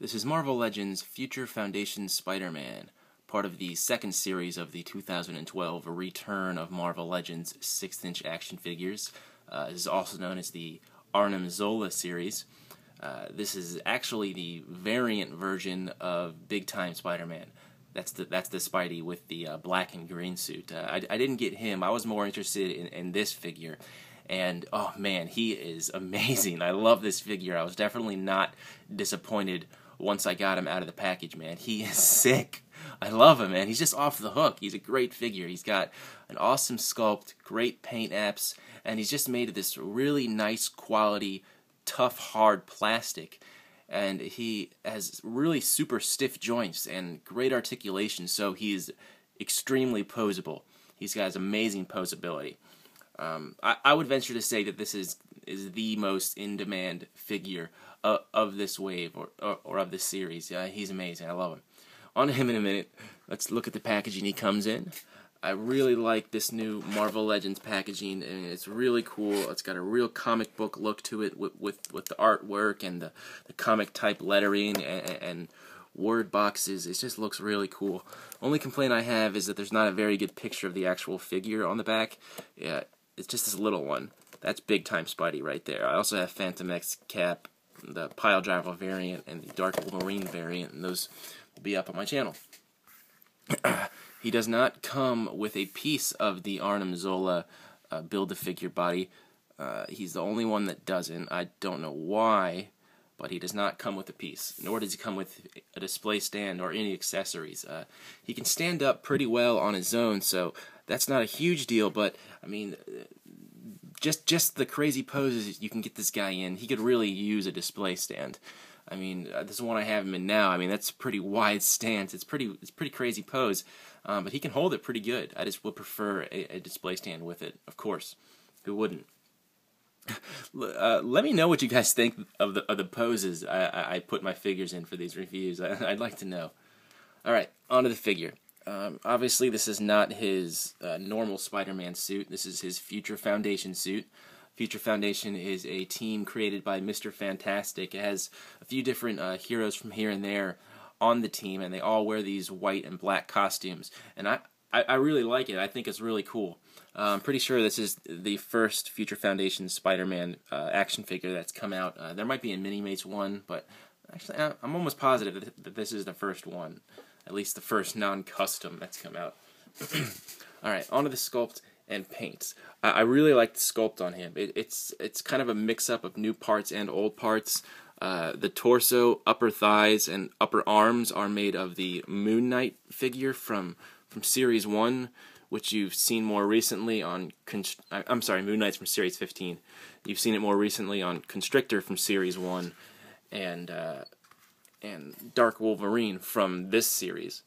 This is Marvel Legends Future Foundation Spider-Man, part of the second series of the 2012 return of Marvel Legends 6-inch action figures. This is also known as the Arnim Zola series. This is actually the variant version of Big Time Spider-Man. That's the Spidey with the black and green suit. I didn't get him. I was more interested in this figure. And, oh man, he is amazing. I love this figure. I was definitely not disappointed once I got him out of the package, man. He is sick. I love him, man. He's just off the hook. He's a great figure. He's got an awesome sculpt, great paint apps, and he's just made of this really nice quality, tough, hard plastic. And he has really super stiff joints and great articulation, so he's extremely poseable. He's got amazing poseability. I would venture to say that this is the most in-demand figure of this wave or of this series. He's amazing. I love him. On to him in a minute. Let's look at the packaging he comes in. I really like this new Marvel Legends packaging, and it's really cool. It's got a real comic book look to it with the artwork and the comic type lettering and word boxes. It just looks really cool. Only complaint I have is that there's not a very good picture of the actual figure on the back. Yeah, it's just this little one. That's Big Time Spidey right there. I also have Phantom X Cap, the Pile Driver variant, and the Dark Wolverine variant, and those will be up on my channel. He does not come with a piece of the Arnim Zola Build-A-Figure body. He's the only one that doesn't. I don't know why, but he does not come with a piece, nor does he come with a display stand or any accessories. He can stand up pretty well on his own, so that's not a huge deal, but, I mean, just the crazy poses you can get this guy in, he could really use a display stand. I mean, this is one I have him in now. I mean, that's a pretty wide stance. It's pretty crazy pose, but he can hold it pretty good. I just would prefer a display stand with it, of course. Who wouldn't? Let me know what you guys think of the poses I put my figures in for these reviews. I'd like to know. All right, on to the figure. Obviously, this is not his normal Spider-Man suit. This is his Future Foundation suit. Future Foundation is a team created by Mr. Fantastic. It has a few different heroes from here and there on the team, and they all wear these white and black costumes. And I really like it. I think it's really cool. I'm pretty sure this is the first Future Foundation Spider-Man action figure that's come out. There might be a Mini-Mates one, but actually I'm almost positive that this is the first one. At least the first non-custom that's come out. Alright, on to the sculpt and paints. I really like the sculpt on him. It's kind of a mix-up of new parts and old parts. The torso, upper thighs, and upper arms are made of the Moon Knight figure from Series 1, which you've seen more recently on... I'm sorry, Moon Knight's from Series 15. You've seen it more recently on Constrictor from Series 1, and Dark Wolverine from this series.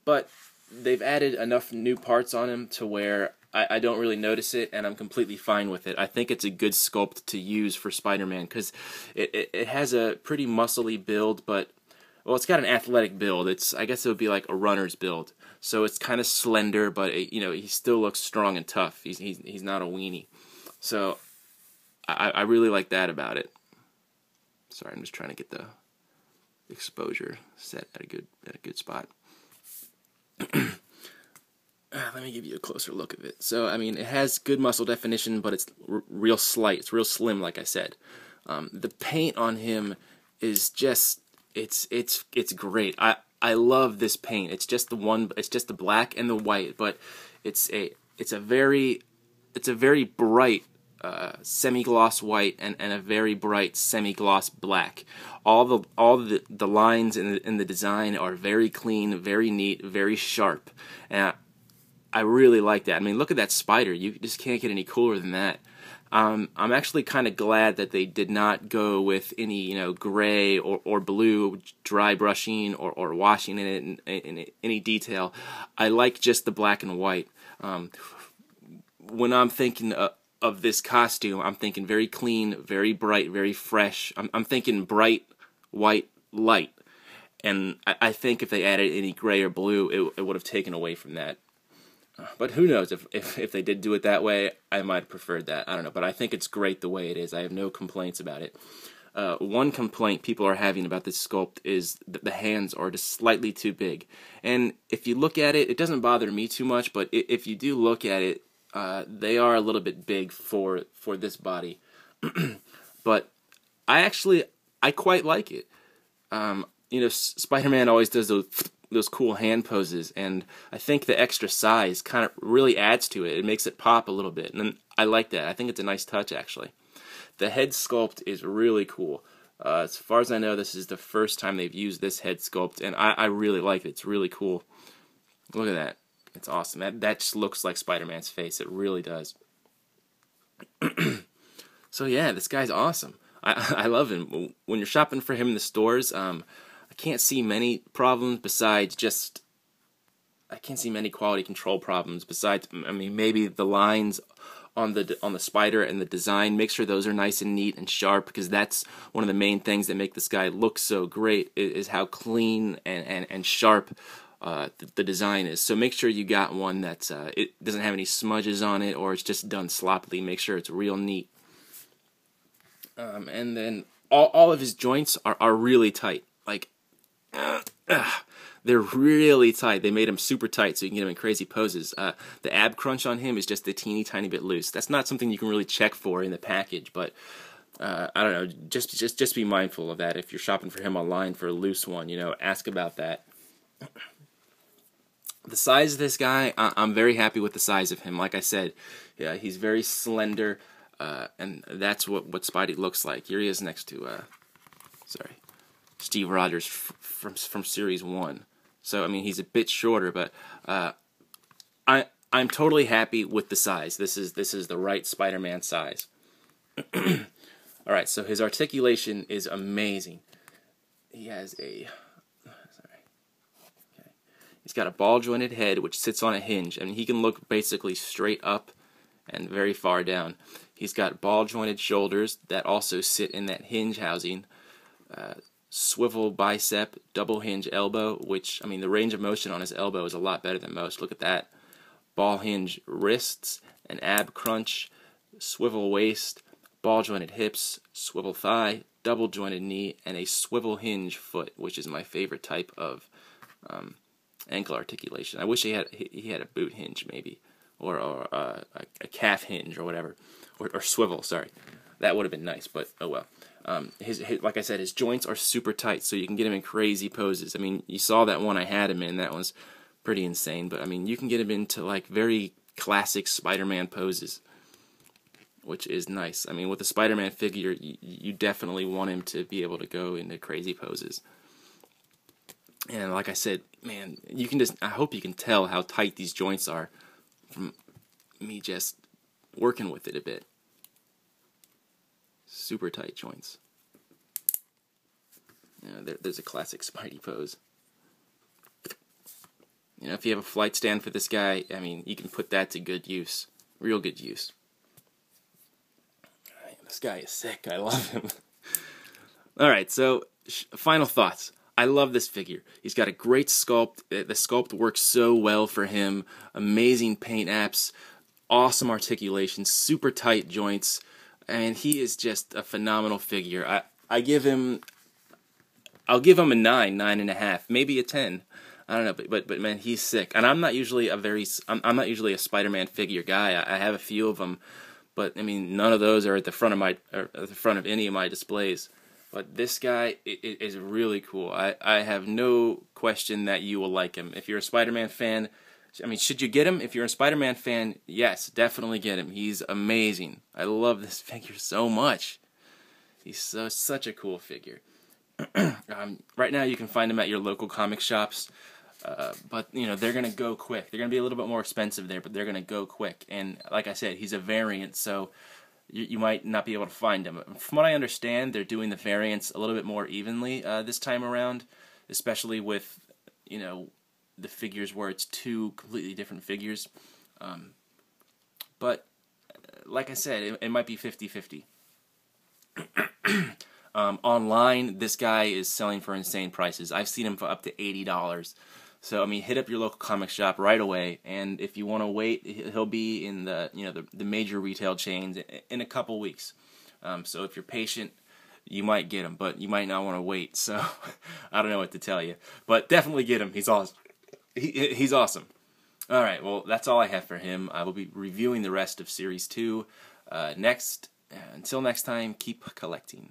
But they've added enough new parts on him to where I don't really notice it, and I'm completely fine with it. I think it's a good sculpt to use for Spider-Man, because it has a pretty muscly build, but, well, it's got an athletic build. I guess it would be like a runner's build. So it's kind of slender, but, he still looks strong and tough. He's not a weenie. So I really like that about it. Sorry, I'm just trying to get the exposure set at a good spot. Let me give you a closer look of it. So, I mean, it has good muscle definition, but it's real slight. It's real slim, like I said. The paint on him is just it's great. I love this paint. It's just the black and the white, but it's a very bright semi-gloss white and a very bright semi-gloss black. All the lines in the design are very clean, very neat, very sharp, and I really like that. I mean, look at that spider. You just can't get any cooler than that. I'm actually kind of glad that they did not go with any gray or blue dry brushing or washing in it in any detail. I like just the black and white. When I'm thinking of this costume, I'm thinking very clean, very bright, very fresh. I'm thinking bright, white, light. And I think if they added any gray or blue, it would have taken away from that. But who knows, if they did do it that way, I might have preferred that. I don't know, but I think it's great the way it is. I have no complaints about it. One complaint people are having about this sculpt is that the hands are just slightly too big. And if you look at it, it doesn't bother me too much, but if you do look at it, they are a little bit big for this body. But I quite like it. Spider-Man always does those cool hand poses, and I think the extra size kind of really adds to it. It makes it pop a little bit, and I like that. I think it's a nice touch, actually. The head sculpt is really cool. As far as I know, this is the first time they've used this head sculpt, and I really like it. It's really cool. Look at that. It's awesome. That just looks like Spider-Man's face. It really does. So yeah, this guy's awesome. I love him. When you're shopping for him in the stores, I can't see many problems besides just... I can't see many quality control problems besides, I mean, maybe the lines on the spider and the design. Make sure those are nice and neat and sharp, because that's one of the main things that make this guy look so great, is how clean and sharp the design is. So make sure you got one that's it doesn't have any smudges on it, or it's just done sloppily. Make sure it's real neat. And then all of his joints are really tight. Like, they're really tight. They made him super tight so you can get him in crazy poses. The ab crunch on him is just a teeny tiny bit loose. That's not something you can really check for in the package, but I don't know. Just be mindful of that if you're shopping for him online for a loose one. Ask about that. The size of this guy, I'm very happy with the size of him. Like I said, yeah, he's very slender, and that's what Spidey looks like. Here he is next to, Steve Rogers from Series 1. So, I mean, he's a bit shorter, but I'm totally happy with the size. This is the right Spider-Man size. All right, so his articulation is amazing. He has he's got a ball-jointed head which sits on a hinge. I mean, he can look basically straight up and very far down. He's got ball-jointed shoulders that also sit in that hinge housing. Swivel bicep, double hinge elbow, which, I mean, the range of motion on his elbow is a lot better than most. Look at that. Ball hinge wrists, an ab crunch, swivel waist, ball jointed hips, swivel thigh, double jointed knee, and a swivel hinge foot, which is my favorite type of ankle articulation. I wish he had a boot hinge, maybe, or a calf hinge or whatever, or swivel. Sorry, that would have been nice, but oh well. Like I said, his joints are super tight, so you can get him in crazy poses. I mean, you saw that one I had him in. That was pretty insane. But, I mean, you can get him into, like, very classic Spider-Man poses, which is nice. I mean, with a Spider-Man figure, you definitely want him to be able to go into crazy poses. And like I said, man, I hope you can tell how tight these joints are from me just working with it a bit. Super tight joints. There's a classic Spidey pose. If you have a flight stand for this guy, I mean, you can put that to good use. Real good use. This guy is sick. I love him. Alright, so, final thoughts. I love this figure. He's got a great sculpt. The sculpt works so well for him. Amazing paint apps. Awesome articulation. Super tight joints. And he is just a phenomenal figure. I'll give him a 9.5, maybe a 10. I don't know, but man, he's sick. And I'm not usually I'm not usually a Spider-Man figure guy. I have a few of them, but I mean, none of those are at the front of any of my displays. But this guy is really cool. I have no question that you will like him. If you're a Spider-Man fan, I mean, should you get him? If you're a Spider-Man fan, yes, definitely get him. He's amazing. I love this figure so much. He's such a cool figure. Right now, you can find him at your local comic shops, but they're gonna go quick. They're gonna be a little bit more expensive there, but they're gonna go quick. And like I said, he's a variant, so you might not be able to find him. From what I understand, they're doing the variants a little bit more evenly this time around, especially with the figures where it's two completely different figures. But like I said, it might be 50-50. Online, this guy is selling for insane prices. I've seen him for up to $80. So I mean, hit up your local comic shop right away. And if you want to wait, he'll be in the major retail chains in a couple weeks. So if you're patient, you might get him, but you might not want to wait. So I don't know what to tell you, but definitely get him. He's awesome. He's awesome. All right, well, that's all I have for him. I will be reviewing the rest of Series 2 next. Until next time, keep collecting.